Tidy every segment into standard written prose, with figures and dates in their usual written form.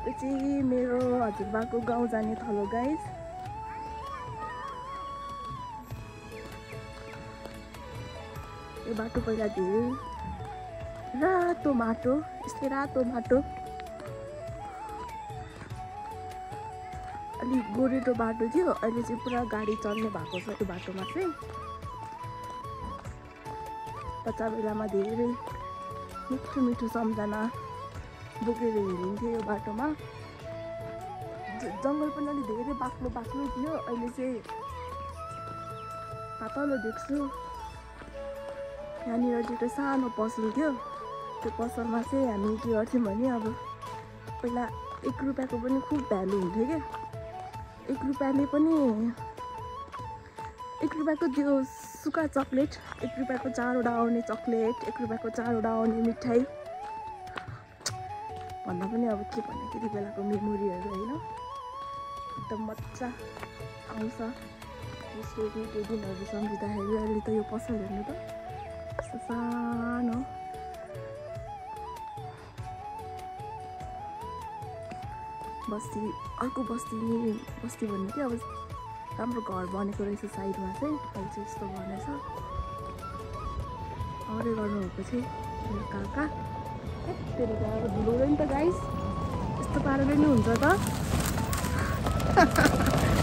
यो चाहिँ मेरो हजुरबाको गाउँ जाने थलो गाइस। यो बाटो पहिला धेरै रातो माटो, यस्तै रातो माटो, अलि गोरेटो बाटो थियो। अहिले चाहिँ पुरा गाडी चल्ने भएको छ यो बाटोमा चाहिँ। बच्चा बेलामा धेरै मिठो मिठो सम्झना बोकेर हिँडिन्थ्यो यो बाटोमा। जङ्गल पनि अलि धेरै बाक्लो बाक्लो थियो। अहिले चाहिँ पातलो देख्छु। यहाँनिर चाहिँ एउटा सानो पसल थियो। त्यो पसलमा चाहिँ हामी के गर्थ्यौँ भने अब पहिला 1 रुपियाँको पनि खुब भ्यालु हुन्थ्यो क्या। 1 रुपियाँले पनि 1 रुपियाँको त्यो सुक्खा चक्लेट, 1 रुपियाँको 4वटा आउने चक्लेट, 1 रुपियाँको 4वटा आउने मिठाई भन्दा पनि अब के भन्ने त्यति बेलाको मेमोरीहरू होइन, एकदम मजा आउँछ। त्यो दिनहरू सम्झिँदाखेरि। अहिले त यो पसल हेर्नु त कस्तो सानो। बस्ती अर्को बस्ती भन्ने कि अब राम्रो घर बनेको रहेछ साइडमा चाहिँ। अहिले चाहिँ यस्तो बनेछ। अरे गर्नुभएको चाहिँ मेरो काका। त्यसले त अब धुलो नि त गाइस, यस्तो पाराले नि हुन्छ त।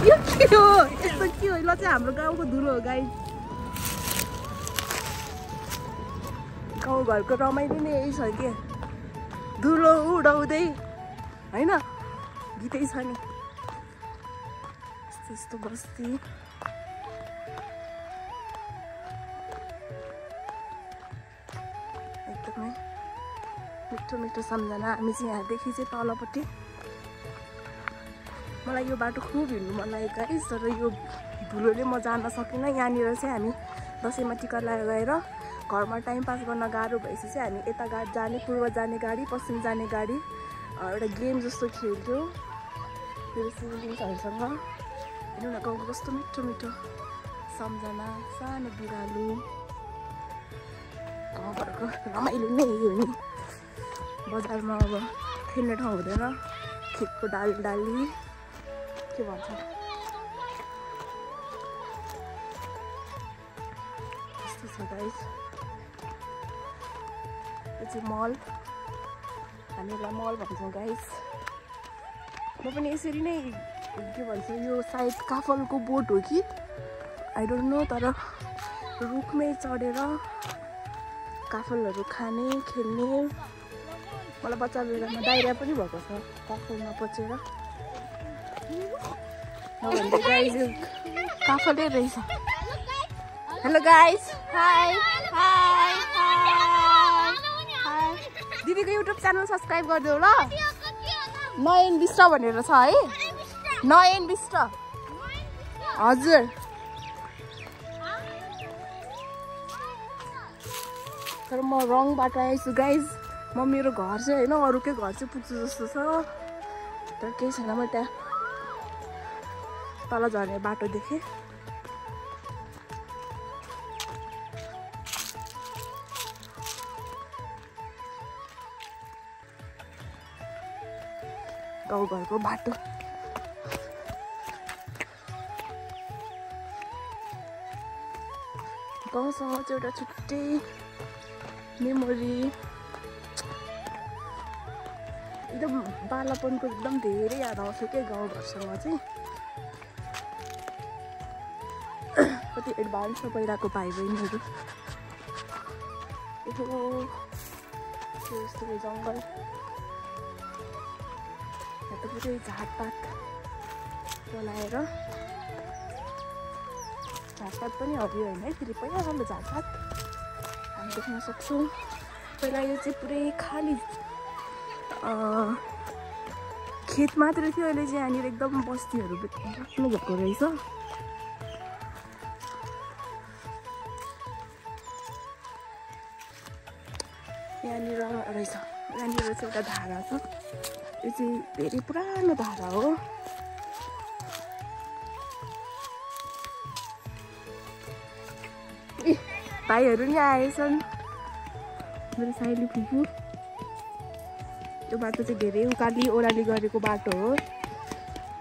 यो के हो, यस्तो के हो? ल चाहिँ हाम्रो गाउँको धुलो हो गाइस। गाउँ घरको रमाइलो नै यही छ के, धुलो उडाउँदै होइन, गीतै छ नि। यस्तो बस्ती एकदमै मिठो मिठो सम्झना। हामी चाहिँ यहाँदेखि चाहिँ तलपट्टि, मलाई यो बाटो खुब हिँड्नु मन लागेको गाइस, तर यो धुलोले म जान सकिनँ। यहाँनिर चाहिँ हामी दसैँमा टिका लगाएर घरमा टाइम पास गर्न गाह्रो भएपछि चाहिँ हामी यता गाडी जाने, पूर्व जाने गाडी, पश्चिम जाने गाडी एउटा गेम जस्तो खेल्थ्यौँ मेरो सिब्लिङ्सहरूसँग। हेर्नु न गाउँको कस्तो मिठो मिठो सम्झना। सानो बिरालो, गाउँघरको रमाइलो नै हो नि। बजारमा अब खेल्ने ठाउँ हुँदैन, खेतको डाली के भन्छ यस्तो छ गाइस। यो चाहिँ मल, हामीलाई मल भन्छौँ गाइस। म पनि यसरी नै के भन्छ, यो सायद काफलको बोट हो कि आई डोन्ट नो, तर रुखमै चढेर काफलहरू खाने खेल्ने। मलाई बच्चा बेलामा डाइरिया पनि भएको छ काफलमा पचेर। नभन्दा गाइस यो काफलै रहेछ। Hello guys, high high high. दिदीको युट्युब च्यानल सब्सक्राइब गरिदेऊ ल। नयन बिष्ट भनेर छ है, नयन बिष्ट। हजुर तर म रङ बाटो आएछु गाइज। म मेरो घर चाहिँ होइन अरूकै घर चाहिँ पुग्छु जस्तो छ, तर केही छैन। म त्यहाँ तल झर्ने बाटो देखेँ। गाउँघरको बाटो गाउँसँग चाहिँ एउटा छुट्टै मेमोरी। एकदम बालापनको एकदम धेरै याद आउँछ क्या गाउँघरसँग चाहिँ। कति एडभान्स छ पहिलाको भाइ बहिनीहरू। यस्तो जङ्गल, यहाँ त पुरै झारपात बोलाएर, झारपात पनि हरियो होइन है, फेरि पहिला राम्रो झारपात हामी देख्न सक्छौँ। पहिला यो चाहिँ पुरै खाली खेत मात्र थियो, अहिले चाहिँ यहाँनिर एकदम बस्तीहरू बस्नु भएको रहेछ। यहाँनिर रहेछ, यहाँनिर चाहिँ एउटा धारा छ। यो चाहिँ धेरै पुरानो धारा हो। भाइहरू नि आएछन्, मेरो साइली फुपू। यो बाटो चाहिँ धेरै उकाली ओह्राली गरेको बाटो हो।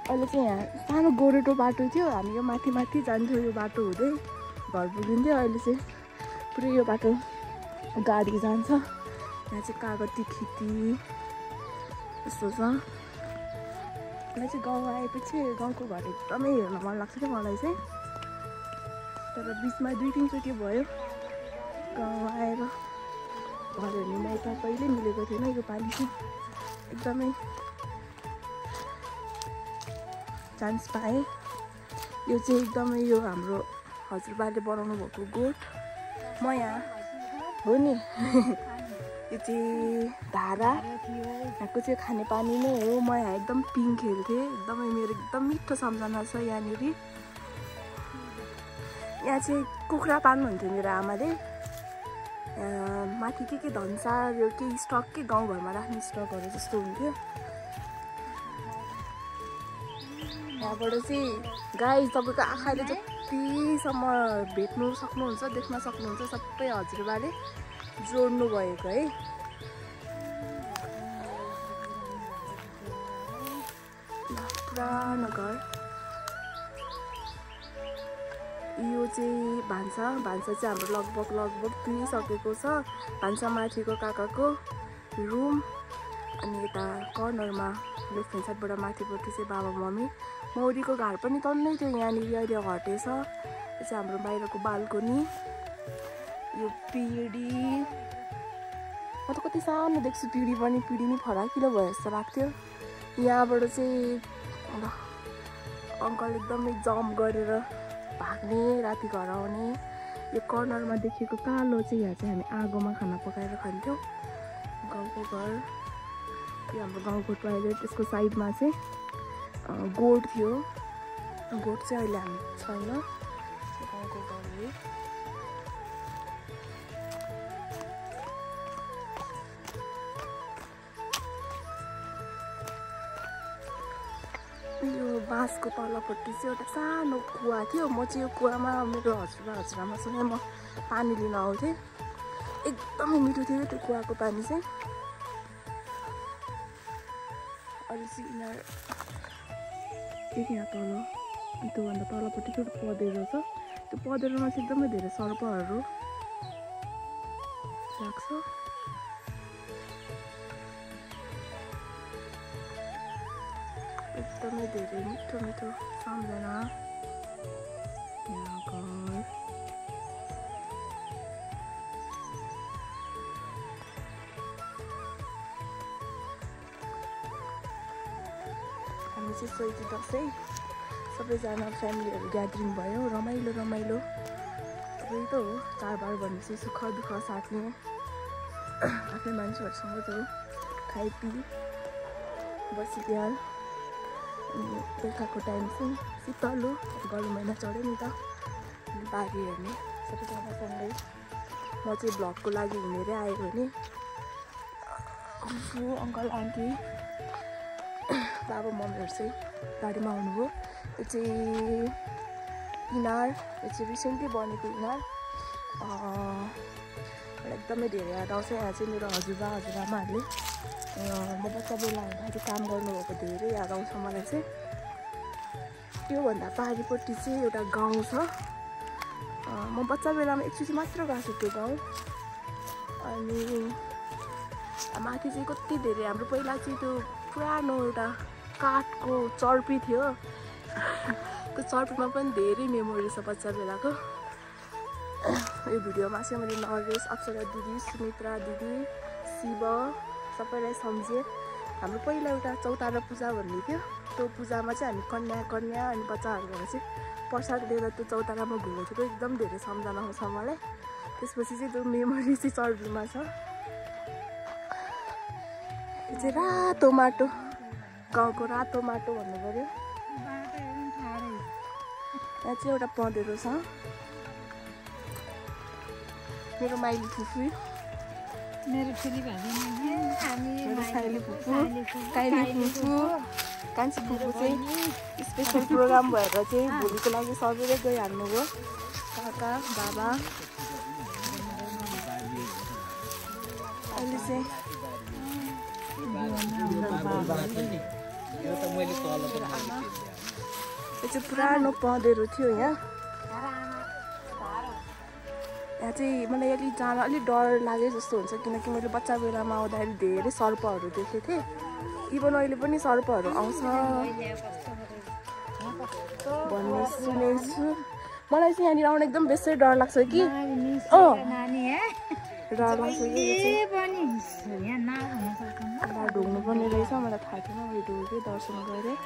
अहिले चाहिँ यहाँ सानो गोरेटो बाटो थियो, हामी यो माथि माथि जान्थ्यौँ यो बाटो हुँदै घर पुगिन्थ्यो। अहिले चाहिँ पुरै यो बाटो गाडी जान्छ। यहाँ चाहिँ कागती खेती यस्तो छ। मलाई चाहिँ गाउँ आएपछि गाउँको घर एकदमै हेर्न मन लाग्छ क्या मलाई चाहिँ। तर बिचमा 2-3 चोटि भयो गाउँ आएर घर हेर्ने मौका कहिले मिलेको थिएन। यो पालि चाहिँ एकदमै चान्स पाएँ। यो चाहिँ एकदमै यो हाम्रो हजुरबाले बनाउनु भएको गोठ। म यहाँ हो नि यो चाहिँ धारा यहाँको चाहिँ खानेपानी नै हो। म यहाँ एकदम पिङ खेल्थेँ, एकदमै मेरो एकदम मिठो सम्झना छ यहाँनिर। यहाँ चाहिँ कुखुरा पाल्नुहुन्थ्यो मेरो आमाले। माथि के धन्सा यो केही स्टक के गाउँघरमा राख्ने स्टकहरू जस्तो हुन्थ्यो। यहाँबाट चाहिँ गाई तपाईँको आँखाले जतिसम्म भेट्नु सक्नुहुन्छ, देख्न सक्नुहुन्छ, सबै हजुरबाले जोड्नु भएको है। पुरानो घर। यो चाहिँ भान्सा चाहिँ हाम्रो लगभग पुगिसकेको छ। भान्सा माथिको काकाको रुम अनि यता कर्नरमा लेफ्ट ह्यान्ड साइडबाट माथिपट्टि चाहिँ बाबा मम्मी। मौरीको घर पनि टन्नै थियो यहाँनिर, अहिले हटेछ। यो चाहिँ हाम्रो बाहिरको बाल्कोनी। यो पिँढी म त कति सानो देख्छु पिँढी पनि फराकिलो भयो जस्तो लाग्थ्यो। यहाँबाट चाहिँ अङ्कल एकदमै जम्प गरेर भाग्ने, राति घर आउने। यो कर्नरमा देखेको कालो चाहिँ यहाँ चाहिँ हामी आगोमा खाना पकाएर खान्थ्यौँ। गाउँको घर यो हाम्रो गाउँको टोयलेट। त्यसको साइडमा चाहिँ गोठ थियो। गोठ चाहिँ अहिले हामी छैन। गाउँको घर हो। यो बाँसको तलपट्टि चाहिँ एउटा सानो कुवा थियो। म चाहिँ यो कुवामा मेरो हजुरआमासँग म पानी लिन आउँथेँ। एकदमै मिठो थियो त्यो कुवाको पानी चाहिँ। अहिले चाहिँ यिनीहरू यहाँ तल त्योभन्दा तलपट्टि चाहिँ पँधेरो छ। त्यो पँधेरोमा चाहिँ एकदमै धेरै सर्पहरू लाग्छ। एकदमै धेरै मिठो सम्झना। यहाँ घर हामी चाहिँ सोइटी दसैँ सबैजना फ्यामिलीहरू ग्यादरिङ भयो। रमाइलो त्यही त हो चाडबाड भनेपछि सुख दुःख साट्ने आफ्नै मान्छेहरूसँग त हो। खाइपी बसी बिहान बेलुकाको टाइम चाहिँ शीतलो गरम महिना चढ्यो नि त, बारी हेर्ने सबैजनासँगै। म चाहिँ भ्लगको लागि हिँडेरै आयो भने अङ्कल आन्टी बाबा मम्मीहरू चाहिँ गाडीमा आउनुभयो। यो चाहिँ इनार, यो चाहिँ रिसेन्टली बनेको इनार। एकदमै धेरै याद आउँछ। यहाँ चाहिँ मेरो हजुरआमाहरूले म बच्चा बेला हुँदाखेरि काम गर्नुभएको धेरै याद आउँछ मलाई चाहिँ। त्योभन्दा पारिपट्टि चाहिँ एउटा गाउँ छ। म बच्चा बेलामा एकचोटि मात्र गएको त्यो गाउँ। अनि माथि चाहिँ कति धेरै हाम्रो पहिला चाहिँ त्यो पुरानो एउटा काठको चर्पी थियो। त्यो चर्पीमा पनि धेरै मेमोरी छ बच्चा बेलाको। यो भिडियोमा चाहिँ मैले नरेश, अप्सरा दिदी, सुमित्रा दिदी, शिव सबैलाई सम्झेँ। हाम्रो पहिला एउटा चौतारा पूजा भन्ने थियो। त्यो पूजामा चाहिँ हामी कन्या अनि बच्चाहरूबाट चाहिँ प्रसाद लिएर त्यो चौतारामा घुमेको थियो। एकदम धेरै सम्झना आउँछ मलाई। त्यसपछि चाहिँ त्यो मेमोरी चाहिँ चर्पीमा छ। यो चाहिँ रातो माटो, गाउँको रातो माटो भन्नु पर्यो। यहाँ चाहिँ एउटा पँधेरो छ। मेरो माइली फुफू, मेरो ठुली भाइ, मेरो साइली फुफू, काइली फुफू, कान्छी फुफू चाहिँ स्पेसल प्रोग्राम भएर चाहिँ भोलिको लागि सबैले गइहाल्नुभयो। काका बाबा अहिले चाहिँ यो चाहिँ पुरानो पँधेरो थियो यहाँ चाहिँ मलाई अलिक जान अलिक डर लागे जस्तो हुन्छ किनकि मैले बच्चा बेलामा आउँदाखेरि धेरै सर्पहरू देखेको थिएँ इभन अहिले पनि सर्पहरू आउँछ भन्ने सुनेको छु मलाई चाहिँ यहाँनिर आउन एकदम बेसै डर लाग्छ कि डर लाग्छ कि ढुक्नु पर्ने रहेछ मलाई थाहा थिएन मैले ढुकेँ दर्शन गरेँ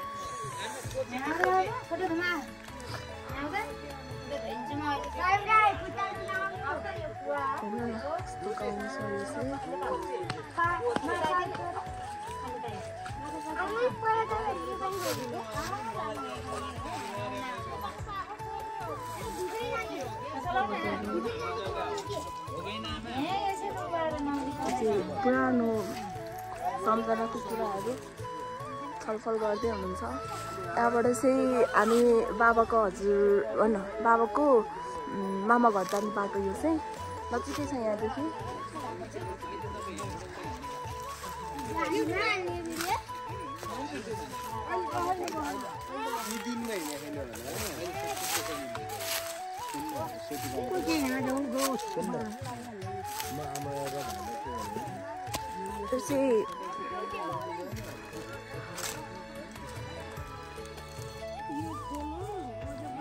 पुरानो सम्झनाको कुराहरू छलफल गर्दै हुनुहुन्छ त्यहाँबाट चाहिँ हामी बाबाको बाबाको मामा घर जाने बाटो यो चाहिँ नजिकै छ यहाँदेखि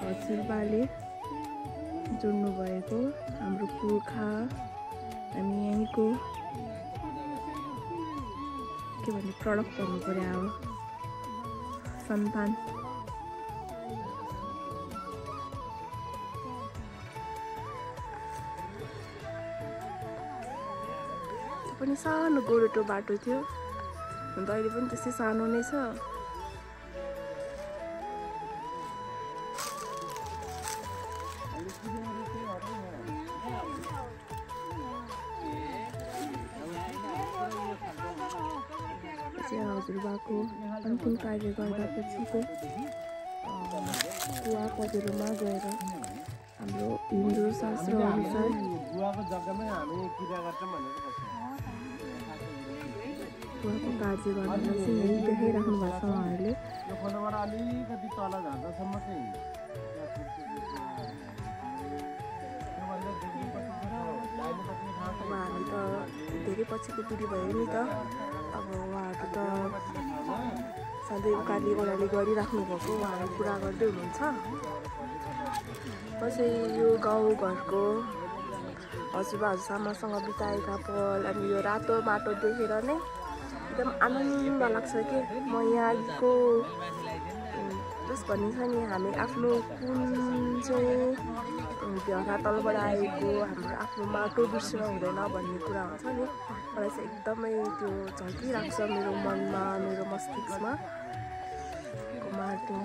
हजुरबाले जोड्नु भएको हाम्रो पुर्खा हामी यहीँको के भन्ने प्रडक्ट भन्नु पर्यो अब सन्तान त्यो पनि सानो गोरेटो बाटो थियो अन्त अहिले पनि त्यस्तै सानो नै छ हजुरबाको अन्तिम कार्य गर्दापछिको कुवा पँधेरोमा गएर हाम्रो हिन्दू शास्त्र अनुसार कुवाको कार्य गर्नलाई चाहिँ यही देखाइराख्नु भएको छ उहाँहरूले हामी त धेरै पछिको पिँढी भयो नि त अब उहाँहरू त सधैँ उकाली ओह्राली गरिराख्नु भएको उहाँहरू पुरा गर्दै हुनुहुन्छ पछि यो गाउँघरको हजुरबा हजुरआमासँग बिताएका पल अनि यो रातो बाटो देखेर नै एकदम आनन्द लाग्छ कि म यहाँको जस भन्ने छ नि हामी आफ्नो कुन चाहिँ धरातलबाट आएको हाम्रो आफ्नो माटो बिर्सन हुँदैन भन्ने कुरा हुन्छ नि मलाई चाहिँ एकदमै त्यो झल्किरहेको छ मेरो मनमा मेरो मस्तिष्कमा माटो